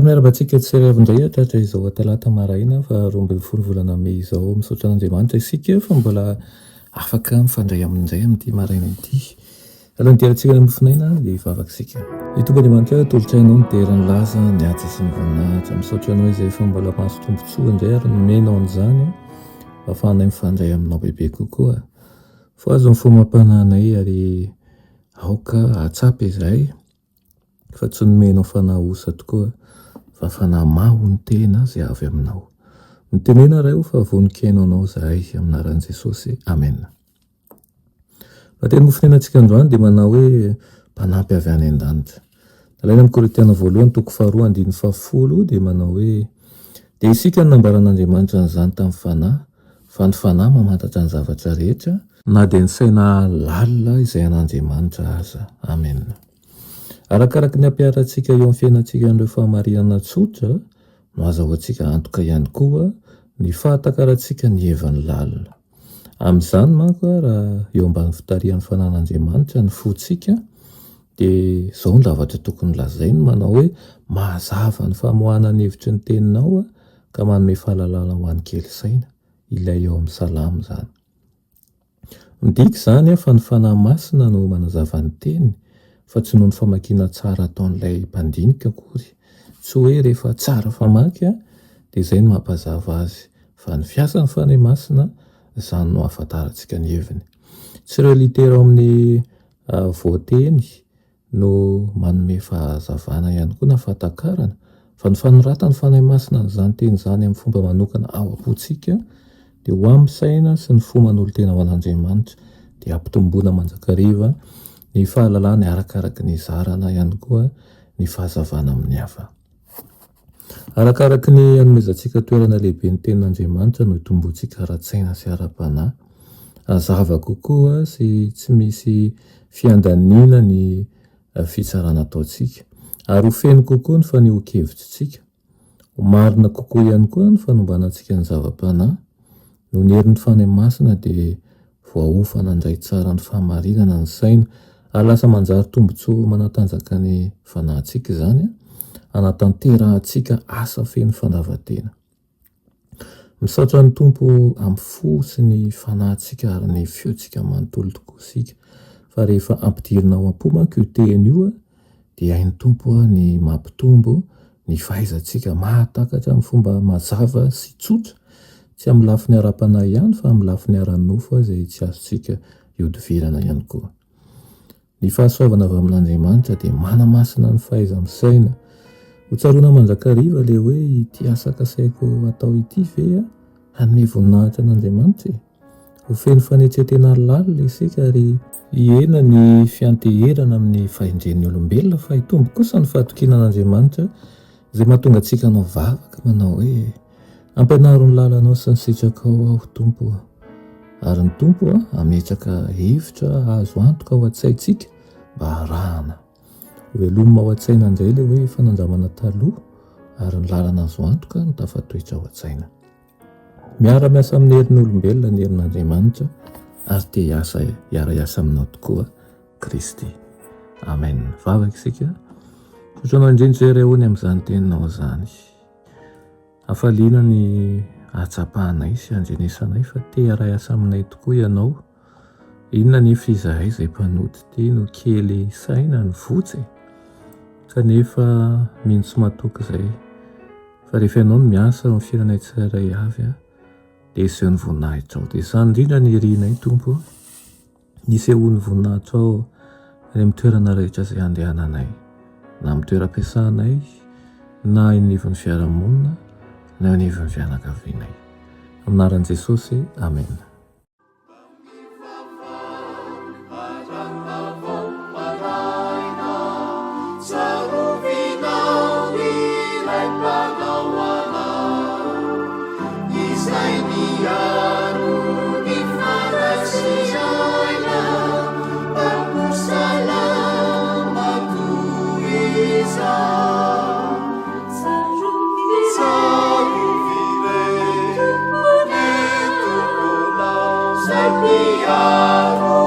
Miarabantsika tsyriavindray atratra izao talata maraina fa 12 volana May izao misaotra an'Andriamanitra isika fa mbola afaka mifandray amin'izay amin'ity maraina ity. Alohan'ny diarantsika ny mofinaina dia vavakisika. Itombo Andriamanitra tolotrainao ny derany laza ny asa sy ny voninahitra. Misaotra anao izay fa mbola mahazo tombontsoa indray ary nomenao an'izany ahafahanay mifandray aminao bebe kokoa. Fa azo ny fomam-pananay ary aoka atsapy izay fa tsy nomenao fanahosa tokoa fa fanamaho ny tena izay avy aminao. Nitenena ray fa voninkaino anao izahay aminaran'i Jesosy. Amen. Teny mofinainantsika androany dia manao hoe mpanampy avy any an-danitra. Alaina amin'ny Korintiana voalohany 2:10 dia manao hoe dia isika ny nambaran'Andriamanitra n'izany tamin'ny fanahy, fa ny fanahy mamantatra ny zavatra rehetra na dia ny saina lalina izay an'Andriamanitra aza. Amen. Arakaraka ny ampiarantsika eo amin'ny fiainantsika an'ireo fahamarinana tsotra no azahoantsika antoka ihany koa ny fahatakarantsika ny hevan'ny lalina. Amin'izany manko raha eo ambany fitarihan'ny fanan'Andriamanitra ny fontsika dia izao ny zavatra tokony lazainy manao hoe mazava ny famoahana ny hevitry ny teninao ka manome fahalalana ho an'ny kely saina. Ilay eo amin'ny salamo izany. Midika izany fa ny fanahy masina no manazava ny teniny fa tsy noho ny famakiana tsara ataon'ilay mpandinika akory. Tsy hoe rehefa tsara famaky dia izay no mampazava azy fa ny fiasan'ny fanahy masina izany no ahafantarantsika ny heviny. Tsy ireo litera ao amin'ny voateny no manome fahazavana ihany koa na fahatakarana fa ny fanoratany fanahy masina n'izany teny izany amin'ny fomba manokana ao am-pontsika dia ho amin'ny saina sy ny fo manolo-tena ho an'Andriamanitra dia ampitomboana manjakariva ny fahalalana arakaraka ny zarana ihany koa ny fahazavana amin'ny hafa. Arakaraka ny anomezantsika toerana lehibe ny tenin'Andriamanitra no itomboantsika ara-tsaina sy ara-panahy. Azava kokoa sy tsy misy fiandaniana ny fitsarana ataontsika ary ho feno kokoa ny fanehoan-kevitrintsika. Ho marina kokoa ihany koa ny fanombanantsika ny zava-panahy. Noho ny herin'ny fanahy masina dia voaofana indray tsara ny fahamarinana ny saina ary lasa manjary tombontsoa manatanjaka ny fanahintsika izany anatanterantsika asa feno fandavan-tena. Misaotra ny Tompo amin'ny fo sy ny fanahintsika ary ny feontsika manontolo tokoa isika fa rehefa ampidirina ao am-po io teny io dia hain'ny Tompo ny mampitombo ny fahaizantsika mahatakatra amin'ny fomba mazava sy tsotra, tsy amin'ny lafiny ara-panahy ihany fa amin'ny lafiny ara-nofo izay tsy azontsika iodivirana ihany koa. Ny fahasoavana avy amin'Andriamanitra dia mana-masina ny fahaiza-misaina. Ho tsaroana manjakariva ilay hoe ity asa kasaiko atao ity ve hanome voninahitra an'Andriamanitra. Ho feno fanetsetena lalina isika ary hiena ny fianteherana amin'ny fahendren'ny olombelona fa hitombo kosa ny fahatokiana an'Andriamanitra izay mahatonga antsika anao vavaka manao hoe ampianaro ny lalanao sy ny sitrakao aho Tompo. Ary ny Tompo ametraka hevitra azo antoka ao an-tsaintsika mba harahana. Velomina ao an-tsaina indray ilay hoe fanandramana taloha ary ny lalana azo antoka no tafatoetra ao an-tsaina. Miara-miasa amin'ny herin'ny olombelona ny herin'Andriamanitra ary te hiasa hiara-hiasa aminao tokoa Kristy. Amen. Vavaka isika. Fotranao indrindra iray hoany amin'izany teninao izany. Hafaliana ny hatsapahanay sy handrenesanay fa te hiara-hiasa aminay tokoa ianao. Inona nefa izahay izay mpanody teny kely saina ny votsy kanefa mino tsy mahatoky izay. Fa rehefa ianao no miasa amin'ny fiainanay tsirairay avy dia iseho ny voninahitra ao. Dia izany indrindra ny irianay Tompo, nisehoan'ny voninahitra ao any amin'ny toerana rehetra izay andehananay, na amin'ny toeram-piasanay, na anivon'ny fiarahamonina, na anivon'ny fianakavianay. Aminaran'i Jesosy. Amen. Saru vire miaro